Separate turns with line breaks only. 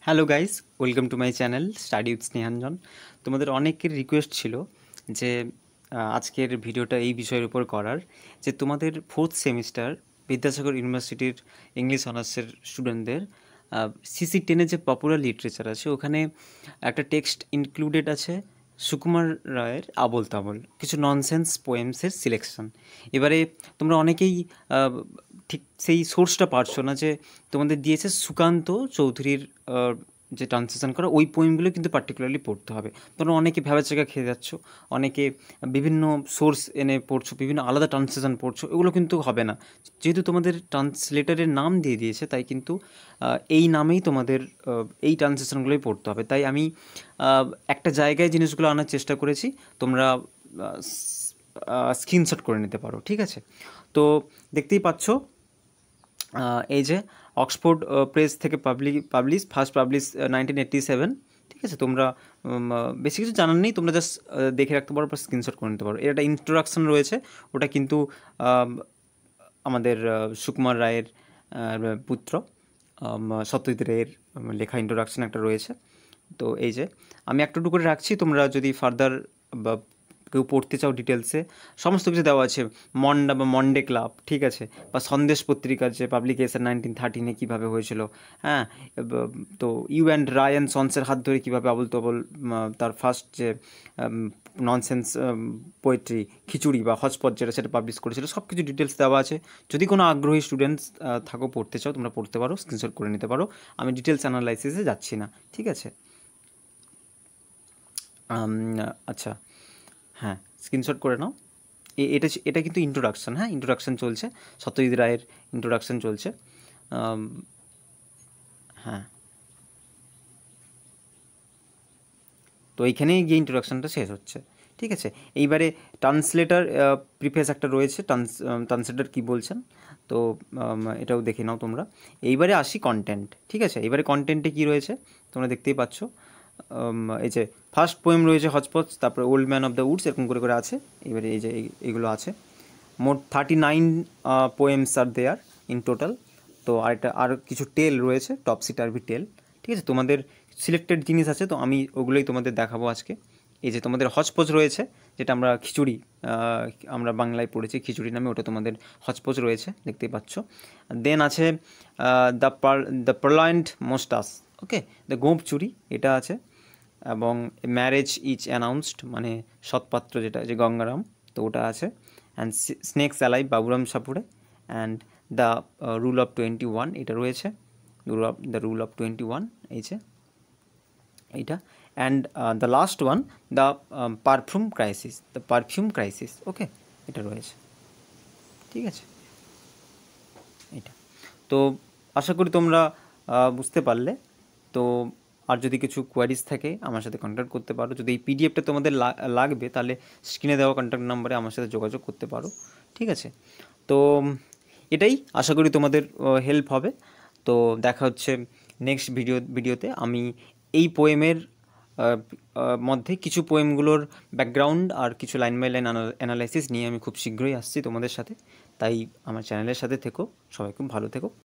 Hello guys, welcome to my channel study with Snehanjan. তোমাদের অনেকের request ছিল যে আজকের ভিডিওটা এই বিষয়ের উপর করার, যে তোমাদের ফোর্থ সেমিস্টার বিদ্যাসাগর ইউনিভার্সিটির ইংলিশ অনার্সের স্টুডেন্টদের সিসি 10-এর যে পপুলার লিটারেচার আছে ওখানে একটা টেক্সট ইনক্লুডেড আছে সুকুমার রায়ের আবোল তাবোল, কিছু ননসেন্স পোয়েমসের সিলেকশন। এবারে তোমরা অনেকেই ঠিক সেই সোর্সটা পারছো না, যে তোমাদের দিয়েছে সুকান্ত চৌধুরীর যে ট্রান্সলেশন করা ওই পোয়েমগুলো কিন্তু পার্টিকুলারলি পড়তে হবে। তোমরা অনেকে ভ্যাবাচ্যাকা খেয়ে যাচ্ছ, অনেকে বিভিন্ন সোর্স এনে পড়ছো, বিভিন্ন আলাদা ট্রান্সলেশন পড়ছো, এগুলো কিন্তু হবে না। যেহেতু তোমাদের ট্রান্সলেটারের নাম দিয়ে দিয়েছে, তাই কিন্তু এই নামেই তোমাদের এই ট্রান্সলেশনগুলোই পড়তে হবে। তাই আমি একটা জায়গায় জিনিসগুলো আনার চেষ্টা করেছি, তোমরা স্ক্রিনশট করে নিতে পারো, ঠিক আছে? তো দেখতেই পাচ্ছ, এই যে অক্সফোর্ড প্রেস থেকে ফার্স্ট পাবলিশ 1987, ঠিক আছে? তোমরা বেশি কিছু জানার নেই, তোমরা জাস্ট দেখে রাখতে পারো, বা স্ক্রিনশট করে নিতে পারো। এর একটা ইন্ট্রোডাকশন রয়েছে, ওটা কিন্তু আমাদের সুকুমার রায়ের পুত্র সত্যজিৎ রায়ের লেখা ইন্ট্রোডাকশন একটা রয়েছে। তো এই যে আমি একটু করে রাখছি, তোমরা যদি ফার্দার বা কেউ পড়তে চাও ডিটেলসে, সমস্ত কিছু দেওয়া আছে। মন্ডা বা মন্ডে ক্লাব, ঠিক আছে, বা সন্দেশ পত্রিকার যে পাবলিকেশন 1913 কীভাবে হয়েছিল, হ্যাঁ, তো ইউ অ্যান্ড রায়ান সন্সের হাত ধরে কীভাবে আবুল তবল তার ফার্স্ট যে ননসেন্স পোয়েট্রি খিচুড়ি বা হজপট যেটা, সেটা পাবলিশ করেছিল, সব কিছু ডিটেলস দেওয়া আছে। যদি কোনো আগ্রহী স্টুডেন্টস থাকো, পড়তে চাও, তোমরা পড়তে পারো, স্ক্রিনশট করে নিতে পারো। আমি ডিটেলস অ্যানালাইসিসে যাচ্ছি না, ঠিক আছে? আচ্ছা, হ্যাঁ, স্ক্রিনশট করে নাও। এটা কিন্তু ইন্ট্রোডাকশান, হ্যাঁ, ইন্ট্রোডাকশান চলছে, সত্যজিৎ রায়ের ইন্ট্রোডাকশান চলছে। হ্যাঁ, তো এইখানেই গিয়ে ইন্ট্রোডাকশানটা শেষ হচ্ছে, ঠিক আছে? এইবারে ট্রান্সলেটার প্রিফেস একটা রয়েছে, ট্রান্সলেটার কী বলছেন, তো এটাও দেখে নাও তোমরা। এইবারে আসি কন্টেন্ট, ঠিক আছে? এবারে কন্টেন্টে কী রয়েছে তোমরা দেখতেই পাচ্ছ। এই যে ফার্স্ট পোয়েম রয়েছে হজপচ, তারপরে old man of the Woods, এরকম করে আছে। এবারে এই যে এইগুলো আছে, মোট 39 poems are there in total. তো আর কিছু টেল রয়েছে, টপসি টার্ভি টেল, ঠিক আছে? তোমাদের সিলেক্টেড জিনিস আছে, তো আমি ওগুলোই তোমাদের দেখাবো আজকে। এই যে তোমাদের হজপচ রয়েছে, যেটা আমরা খিচুড়ি, আমরা বাংলায় পড়েছি খিচুড়ি নামে, ওটা তোমাদের হজপচ রয়েছে, দেখতেই পাচ্ছ। দেন আছে দ্য পার্লায়েন্ট মোস্টাস, ওকে, দ্য গোঁপ চুরি, এটা আছে। এবং ম্যারেজ ইজ অ্যানাউন্সড, মানে সৎপাত্র যেটা, যে গঙ্গারাম, তো ওটা আছে। And snakes alive Baburam Sapure, and the rule of 21, এটা রয়েছে, দ্য রুল অফ 21, এই যে এইটা। And the last one, the perfume crisis, okay, এটা রয়েছে, ঠিক আছে? এটা তো আশা করি তোমরা বুঝতে পারলে। তো আর যদি কিছু কোয়ারিজ থাকে আমার সাথে কন্ট্যাক্ট করতে পারো। যদি এই পিডিএফটা তোমাদের লাগবে, তাহলে স্ক্রিনে দেওয়া কন্ট্যাক্ট নাম্বারে আমার সাথে যোগাযোগ করতে পারো, ঠিক আছে? তো এটাই, আশা করি তোমাদের হেল্প হবে। তো দেখা হচ্ছে নেক্সট ভিডিওতে। আমি এই পোয়েমের মধ্যে কিছু পোয়েমগুলোর ব্যাকগ্রাউন্ড আর কিছু লাইন বাই লাইন অ্যানালাইসিস নিয়ে আমি খুব শীঘ্রই আসছি তোমাদের সাথে। তাই আমার চ্যানেলের সাথে থেকো, সবাই খুব ভালো থেকো।